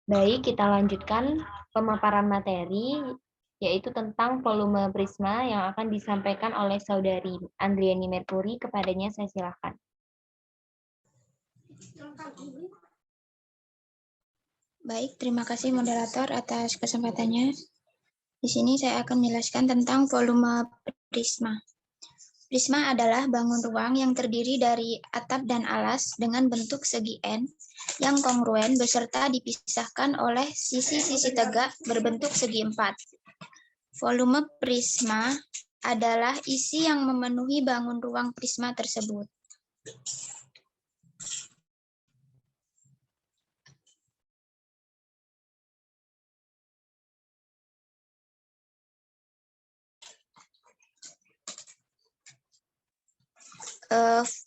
Baik, kita lanjutkan pemaparan materi, yaitu tentang volume prisma yang akan disampaikan oleh Saudari Andriani Merkuri. Kepadanya saya silakan. Baik, terima kasih moderator atas kesempatannya. Di sini saya akan menjelaskan tentang volume prisma. Prisma adalah bangun ruang yang terdiri dari atap dan alas dengan bentuk segi N yang kongruen beserta dipisahkan oleh sisi-sisi tegak berbentuk segi 4. Volume prisma adalah isi yang memenuhi bangun ruang prisma tersebut.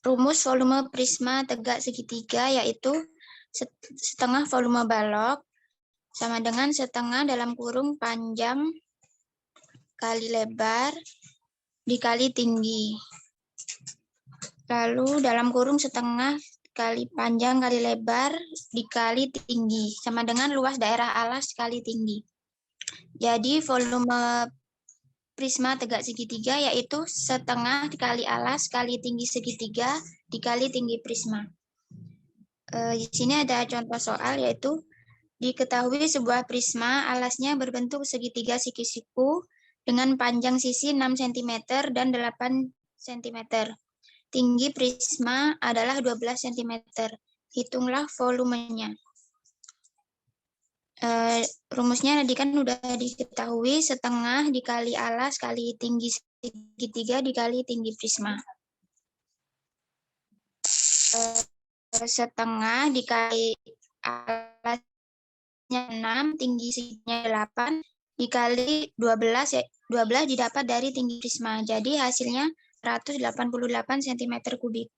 Rumus volume prisma tegak segitiga yaitu setengah volume balok sama dengan setengah dalam kurung panjang kali lebar dikali tinggi. Lalu dalam kurung setengah kali panjang kali lebar dikali tinggi sama dengan luas daerah alas kali tinggi. Jadi volume prisma tegak segitiga yaitu setengah dikali alas kali tinggi segitiga dikali tinggi prisma. Di sini ada contoh soal yaitu diketahui sebuah prisma alasnya berbentuk segitiga siku-siku dengan panjang sisi 6 cm dan 8 cm. Tinggi prisma adalah 12 cm. Hitunglah volumenya. Rumusnya tadi kan udah diketahui setengah dikali alas kali tinggi segitiga dikali tinggi prisma. Setengah dikali alasnya 6, tinggi seginya 8, dikali 12, ya 12 didapat dari tinggi prisma. Jadi hasilnya 188 cm kubik.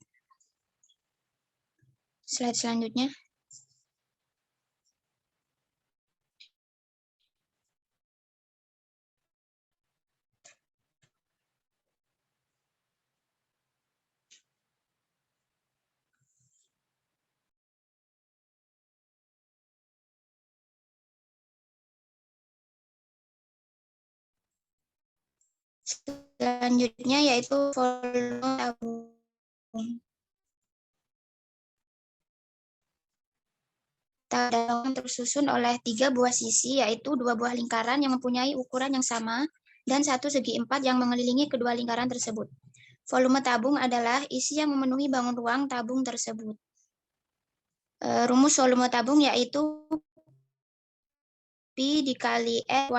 Slide selanjutnya. Selanjutnya yaitu volume tabung. Tabung tersusun oleh 3 buah sisi, yaitu 2 buah lingkaran yang mempunyai ukuran yang sama dan 1 segi 4 yang mengelilingi kedua lingkaran tersebut. Volume tabung adalah isi yang memenuhi bangun ruang tabung tersebut. Rumus volume tabung yaitu P dikali E.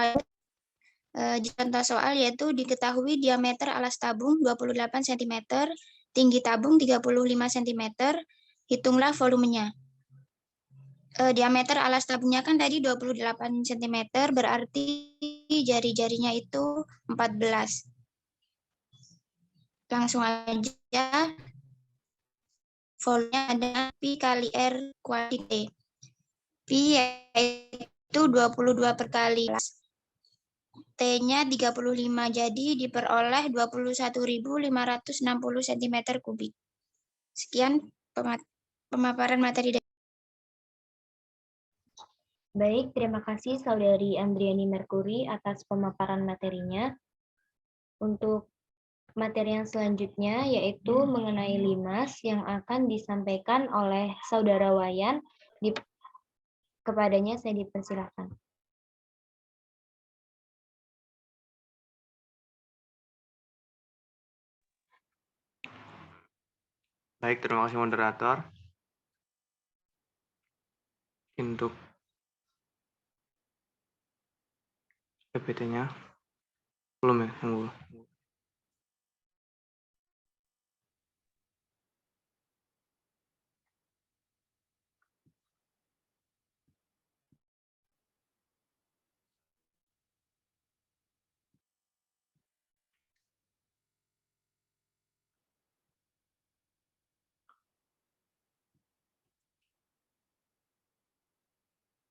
Contoh soal yaitu diketahui diameter alas tabung 28 cm, tinggi tabung 35 cm, hitunglah volumenya. Diameter alas tabungnya kan tadi 28 cm, berarti jari-jarinya itu 14. Langsung aja, volumenya adalah Pi kali R kuadrat T. Pi yaitu 22 per kali T-nya 35, jadi diperoleh 21.560 cm kubik. Sekian pemaparan materi. Baik, terima kasih Saudari Andriani Merkuri atas pemaparan materinya. Untuk materi yang selanjutnya yaitu mengenai limas yang akan disampaikan oleh Saudara Wayan. Kepadanya saya dipersilakan. Baik, terima kasih moderator. Untuk PPT-nya belum ya?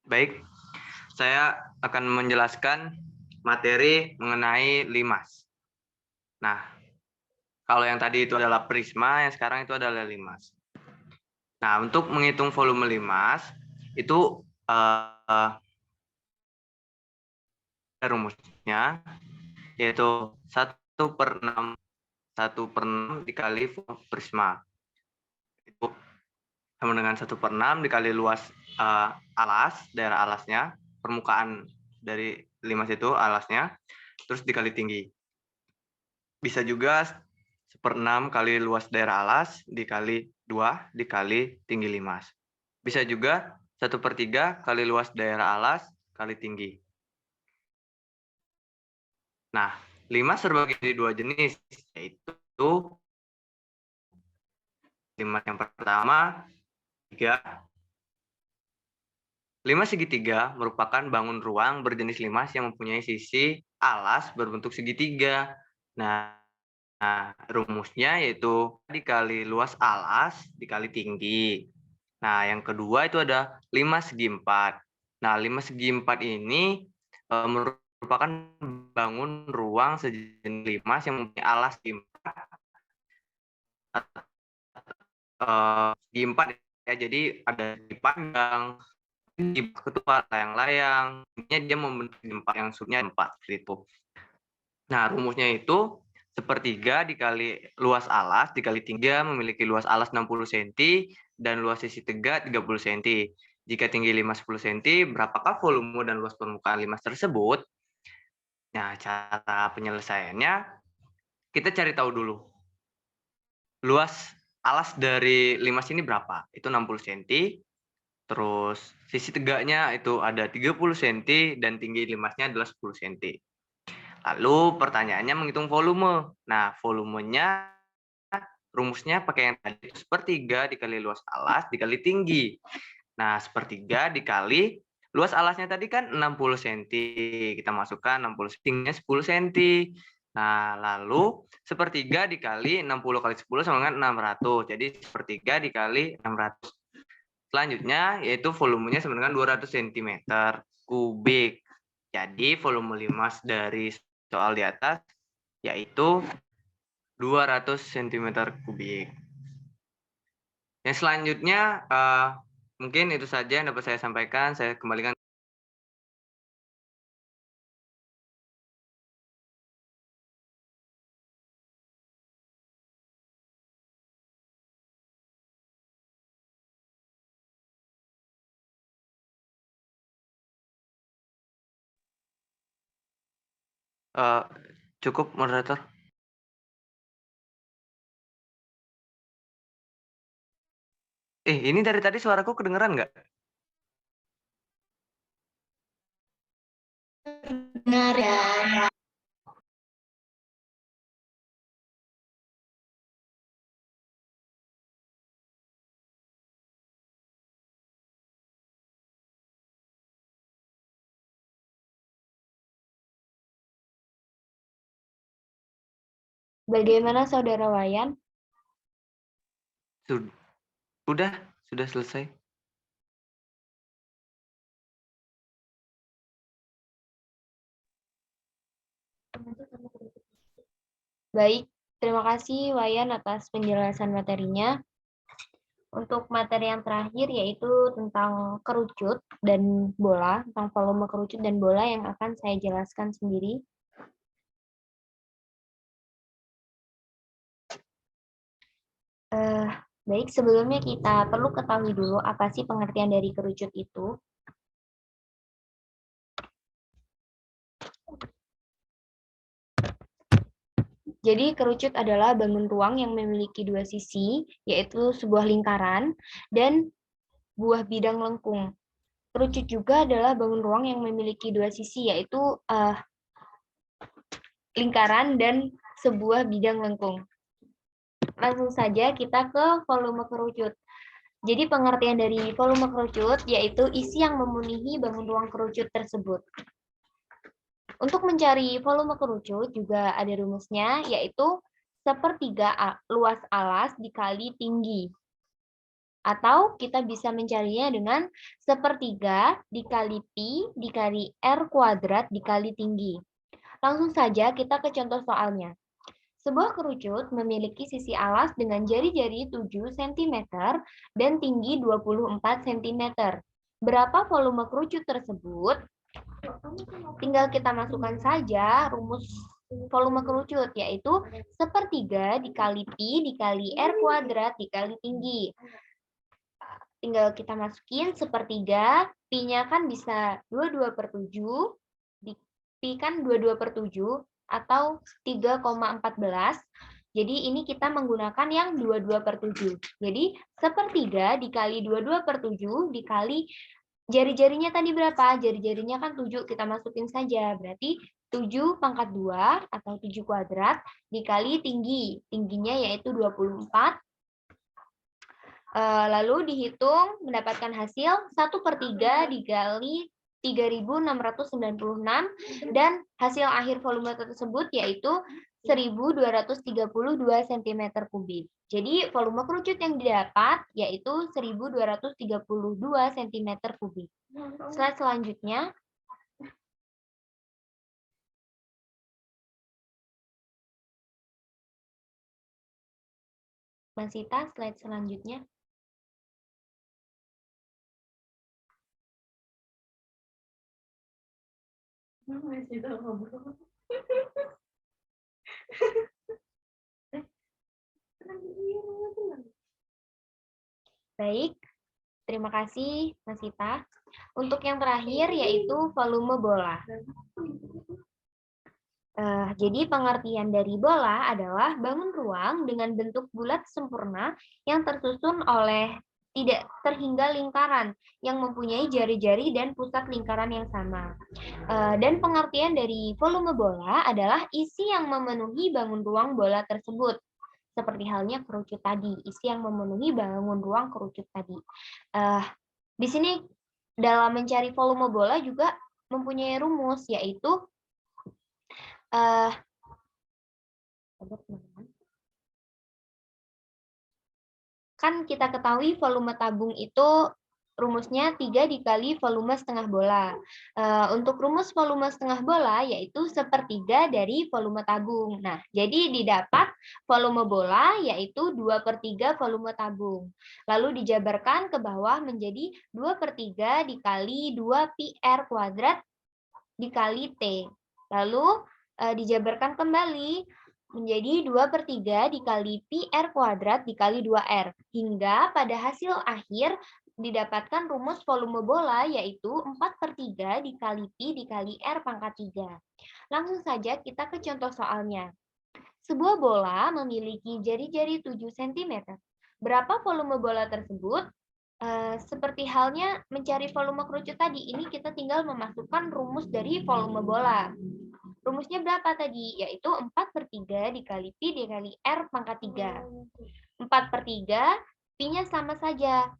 Baik, saya akan menjelaskan materi mengenai limas. Nah, kalau yang tadi itu adalah prisma, yang sekarang itu adalah limas. Nah, untuk menghitung volume limas, itu eh, rumusnya, yaitu 1/6 dikali volume prisma. Itu sama dengan 1/6 dikali luas alas, daerah alasnya, permukaan dari limas itu alasnya, terus dikali tinggi. Bisa juga 1/6 kali luas daerah alas dikali 2 dikali tinggi limas. Bisa juga 1/3 kali luas daerah alas kali tinggi. Nah, limas terbagi jadi 2 jenis, yaitu limas yang pertama, 3. Limas segitiga merupakan bangun ruang berjenis limas yang mempunyai sisi alas berbentuk segitiga. Nah, rumusnya yaitu dikali luas alas dikali tinggi. Nah, yang kedua itu ada limas segi 4. Nah, limas segi 4 ini merupakan bangun ruang sejenis limas yang mempunyai alas segi 4 ya. Jadi ada segi panjang, segi ketua, layang-layang. Intinya dia membentuk segi 4 yang sudutnya 4 gitu. Nah, rumusnya itu 1/3 dikali luas alas dikali tinggi, memiliki luas alas 60 cm dan luas sisi tegak 30 cm. Jika tinggi limas 10 cm, berapakah volume dan luas permukaan limas tersebut? Nah, cara penyelesaiannya, kita cari tahu dulu. Luas alas dari limas ini berapa? Itu 60 cm. Terus sisi tegaknya itu ada 30 cm dan tinggi limasnya adalah 10 cm. Lalu pertanyaannya menghitung volume. Nah, volumenya rumusnya pakai yang tadi, 1/3 dikali luas alas dikali tinggi. Nah, 1/3 dikali luas alasnya tadi kan 60 cm. Kita masukkan 60 cm, tingginya 10 cm. Nah, lalu 1/3 dikali 60 kali 10 sama dengan 600. Jadi 1/3 dikali 600. Selanjutnya yaitu volumenya sama dengan 200 cm kubik. Jadi volume limas dari soal di atas yaitu 200 cm kubik. Yang selanjutnya mungkin itu saja yang dapat saya sampaikan. Saya kembalikan. Cukup, moderator. Ini dari tadi suaraku kedengeran nggak? Benar ya. Bagaimana Saudara Wayan? Sudah selesai. Baik, terima kasih Wayan atas penjelasan materinya. Untuk materi yang terakhir yaitu tentang kerucut dan bola, tentang volume kerucut dan bola yang akan saya jelaskan sendiri. Baik, sebelumnya kita perlu ketahui dulu apa sih pengertian dari kerucut itu. Jadi kerucut adalah bangun ruang yang memiliki dua sisi, yaitu sebuah lingkaran dan buah bidang lengkung. Kerucut juga adalah bangun ruang yang memiliki dua sisi, yaitu lingkaran dan sebuah bidang lengkung. Langsung saja kita ke volume kerucut. Jadi pengertian dari volume kerucut yaitu isi yang memenuhi bangun ruang kerucut tersebut. Untuk mencari volume kerucut juga ada rumusnya, yaitu 1/3 luas alas dikali tinggi. Atau kita bisa mencarinya dengan 1/3 dikali pi dikali r kuadrat dikali tinggi. Langsung saja kita ke contoh soalnya. Sebuah kerucut memiliki sisi alas dengan jari-jari 7 cm dan tinggi 24 cm. berapa volume kerucut tersebut, tinggal kita masukkan saja rumus volume kerucut, yaitu 1/3 dikali Pi dikali R kuadrat dikali tinggi. Tinggal kita masukin 1/3, Pi-nya kan bisa 22/7, Pi kan 22/7 atau 3,14. Jadi ini kita menggunakan yang 22/7. Jadi 1/3 dikali 22/7 dikali jari-jarinya tadi berapa? Jari-jarinya kan 7, kita masukin saja. Berarti 7/2 atau 7 kuadrat dikali tinggi. Tingginya yaitu 24. Lalu dihitung mendapatkan hasil 1/3 dikali 3.696 dan hasil akhir volume tersebut yaitu 1.232 cm3. Jadi volume kerucut yang didapat yaitu 1.232 cm3. Slide selanjutnya. Mas Sita, slide selanjutnya. Baik, terima kasih Mas Sita. Untuk yang terakhir yaitu volume bola. Jadi pengertian dari bola adalah bangun ruang dengan bentuk bulat sempurna yang tersusun oleh tidak terhingga lingkaran yang mempunyai jari-jari dan pusat lingkaran yang sama. Dan pengertian dari volume bola adalah isi yang memenuhi bangun ruang bola tersebut. Seperti halnya kerucut tadi, isi yang memenuhi bangun ruang kerucut tadi. Di sini dalam mencari volume bola juga mempunyai rumus, yaitu kan kita ketahui volume tabung itu rumusnya 3 dikali volume setengah bola. Untuk rumus volume setengah bola yaitu 1/3 dari volume tabung. Nah, jadi didapat volume bola yaitu 2/3 volume tabung. Lalu dijabarkan ke bawah menjadi 2/3 dikali 2 Pi R kuadrat dikali T. Lalu dijabarkan kembali menjadi 2/3 dikali Pi R kuadrat dikali 2R. Hingga pada hasil akhir didapatkan rumus volume bola yaitu 4/3 dikali Pi dikali R pangkat 3. Langsung saja kita ke contoh soalnya. Sebuah bola memiliki jari-jari 7 cm. Berapa volume bola tersebut? Seperti halnya mencari volume kerucut tadi, ini kita tinggal memasukkan rumus dari volume bola. Rumusnya berapa tadi? Yaitu 4/3 dikali Pi dikali R pangkat 3. 4/3, Pi-nya sama saja.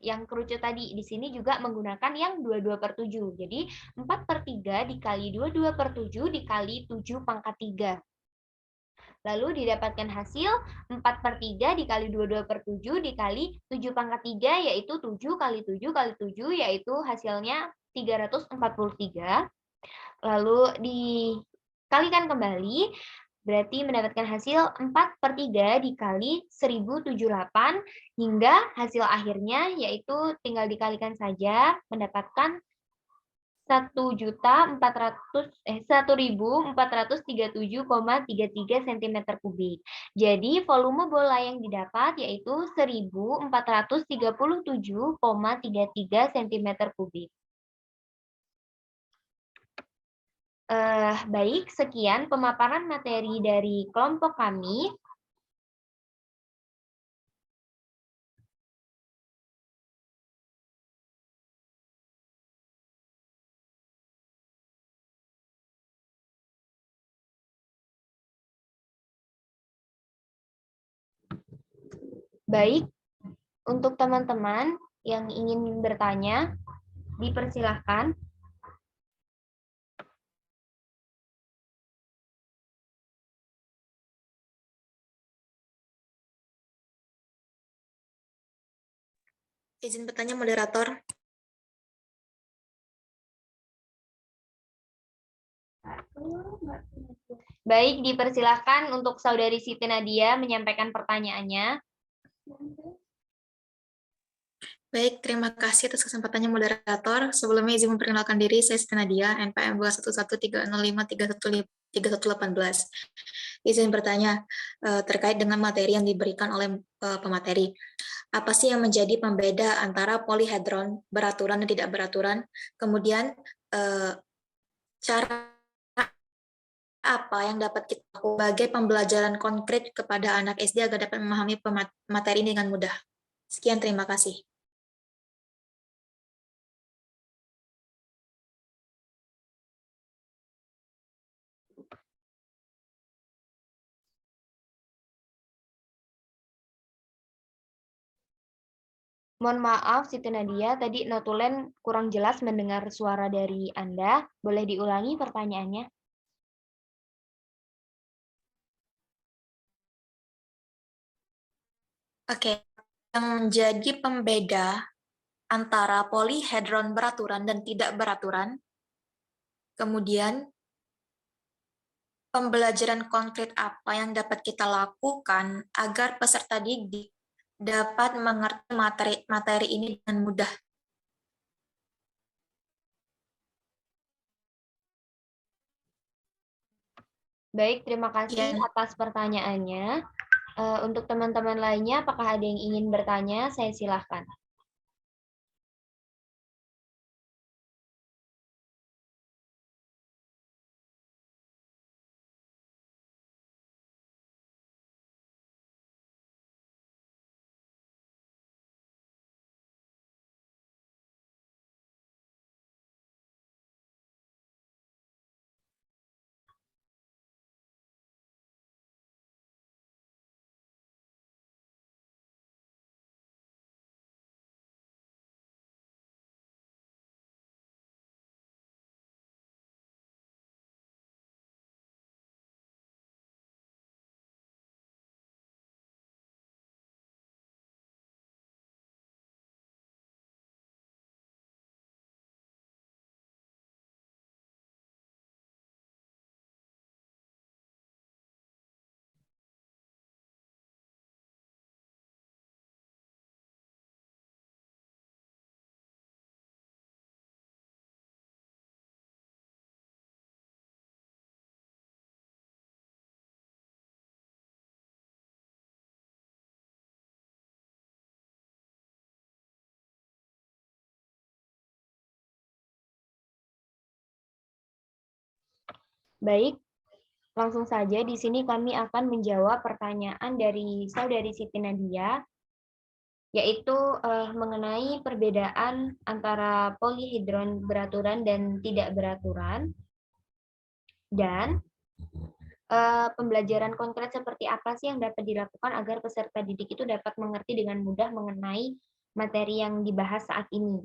Yang kerucut tadi, di sini juga menggunakan yang 22/7. Jadi 4/3 dikali 22/7 dikali 7 pangkat 3. Lalu didapatkan hasil 4/3 dikali 22/7 dikali 7 pangkat 3, yaitu 7 kali 7 kali 7, yaitu hasilnya 343. Lalu dikalikan kembali, berarti mendapatkan hasil 4/3 dikali 1078, hingga hasil akhirnya yaitu tinggal dikalikan saja, mendapatkan 1.437,33 cm3. Jadi volume bola yang didapat yaitu 1.437,33 cm3. Baik, sekian pemaparan materi dari kelompok kami. Baik, untuk teman-teman yang ingin bertanya, dipersilahkan. Izin bertanya, moderator. Baik, dipersilahkan untuk Saudari Siti Nadia menyampaikan pertanyaannya. Baik, terima kasih atas kesempatannya moderator. Sebelumnya izin memperkenalkan diri, saya Siti Nadia, NPM 211305318. Izin bertanya terkait dengan materi yang diberikan oleh pemateri. Apa sih yang menjadi pembeda antara polihedron beraturan dan tidak beraturan? Kemudian cara apa yang dapat kita lakukan sebagai pembelajaran konkret kepada anak SD agar dapat memahami materi ini dengan mudah? Sekian, terima kasih. Mohon maaf, Siti Nadia, tadi notulen kurang jelas mendengar suara dari Anda. Boleh diulangi pertanyaannya? Oke, yang menjadi pembeda antara polihedron beraturan dan tidak beraturan, kemudian pembelajaran konkret apa yang dapat kita lakukan agar peserta didik dapat mengerti materi ini dengan mudah. Baik, terima kasih Ya. atas pertanyaannya. Untuk teman-teman lainnya, apakah ada yang ingin bertanya? Saya silahkan. Baik, langsung saja di sini kami akan menjawab pertanyaan dari Saudari Siti Nadia, yaitu mengenai perbedaan antara polihedron beraturan dan tidak beraturan, dan pembelajaran konkret seperti apa sih yang dapat dilakukan agar peserta didik itu dapat mengerti dengan mudah mengenai materi yang dibahas saat ini.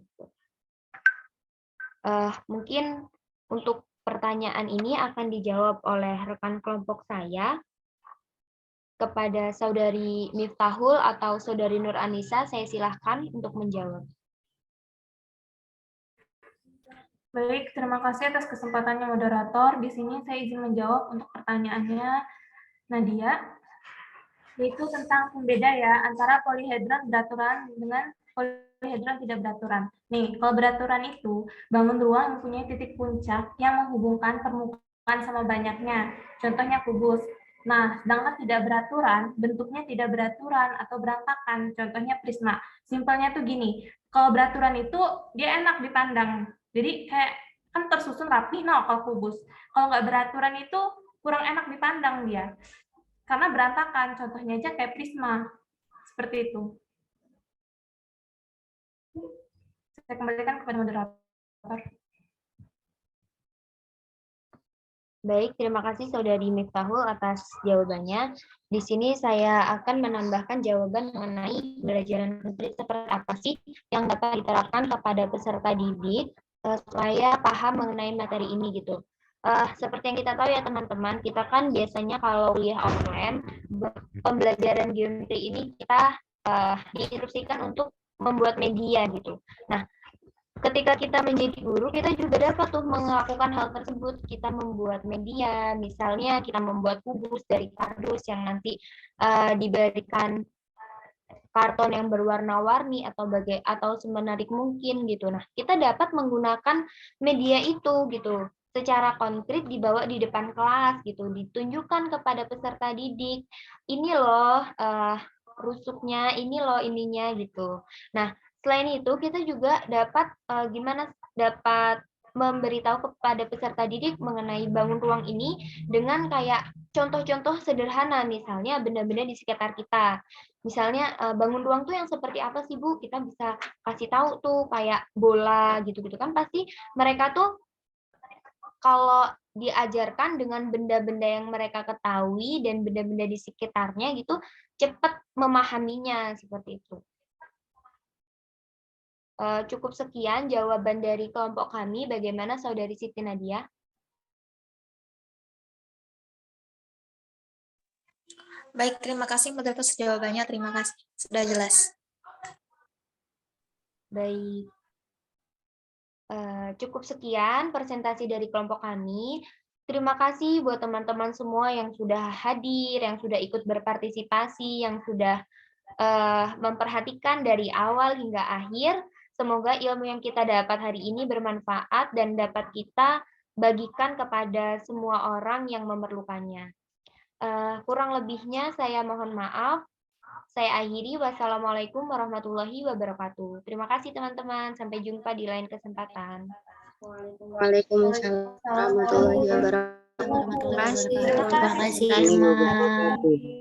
Mungkin untuk pertanyaan ini akan dijawab oleh rekan kelompok saya. Kepada Saudari Miftahul atau Saudari Nur Anissa, saya silahkan untuk menjawab. Baik, terima kasih atas kesempatannya moderator. Di sini saya izin menjawab untuk pertanyaannya Nadia, yaitu tentang pembeda ya antara polihedron beraturan dengan polihedron tidak beraturan. Nih, kalau beraturan itu bangun ruang mempunyai titik puncak yang menghubungkan permukaan sama banyaknya. Contohnya kubus. Nah, sedangkan tidak beraturan, bentuknya tidak beraturan atau berantakan. Contohnya prisma. Simpelnya tuh gini, kalau beraturan itu dia enak dipandang. Jadi kayak kan tersusun rapi, nah kalau kubus. Kalau nggak beraturan itu kurang enak dipandang dia. Karena berantakan, contohnya aja kayak prisma. Seperti itu. Saya kembalikan kepada moderator. Baik, terima kasih Saudari Miftahul atas jawabannya. Di sini saya akan menambahkan jawaban mengenai pembelajaran konkret seperti apa sih yang dapat diterapkan kepada peserta didik supaya paham mengenai materi ini gitu. Seperti yang kita tahu ya teman-teman, kita kan biasanya kalau kuliah online, pembelajaran geometri ini kita diinstruksikan untuk membuat media gitu. Nah, ketika kita menjadi guru, kita juga dapat tuh melakukan hal tersebut. Kita membuat media, misalnya kita membuat kubus dari kardus yang nanti diberikan karton yang berwarna-warni atau semenarik mungkin gitu. Nah, kita dapat menggunakan media itu gitu secara konkret dibawa di depan kelas gitu, ditunjukkan kepada peserta didik. Ini loh rusuknya, ini loh ininya gitu. Nah, selain itu kita juga dapat dapat memberitahu kepada peserta didik mengenai bangun ruang ini dengan kayak contoh-contoh sederhana, misalnya benda-benda di sekitar kita. Misalnya bangun ruang tuh yang seperti apa sih Bu? Kita bisa kasih tahu tuh kayak bola gitu-gitu kan, pasti mereka tuh kalau diajarkan dengan benda-benda yang mereka ketahui dan benda-benda di sekitarnya gitu, cepat memahaminya seperti itu. Cukup sekian jawaban dari kelompok kami. Bagaimana Saudari Siti Nadia? Baik, terima kasih moderator atas jawabannya. Terima kasih, sudah jelas. Baik. Cukup sekian presentasi dari kelompok kami. Terima kasih buat teman-teman semua yang sudah hadir, yang sudah ikut berpartisipasi, yang sudah memperhatikan dari awal hingga akhir. Semoga ilmu yang kita dapat hari ini bermanfaat dan dapat kita bagikan kepada semua orang yang memerlukannya. Kurang lebihnya saya mohon maaf. Saya akhiri. Wassalamualaikum warahmatullahi wabarakatuh. Terima kasih teman-teman. Sampai jumpa di lain kesempatan. Waalaikumsalam warahmatullahi wabarakatuh. Terima kasih. Terima kasih.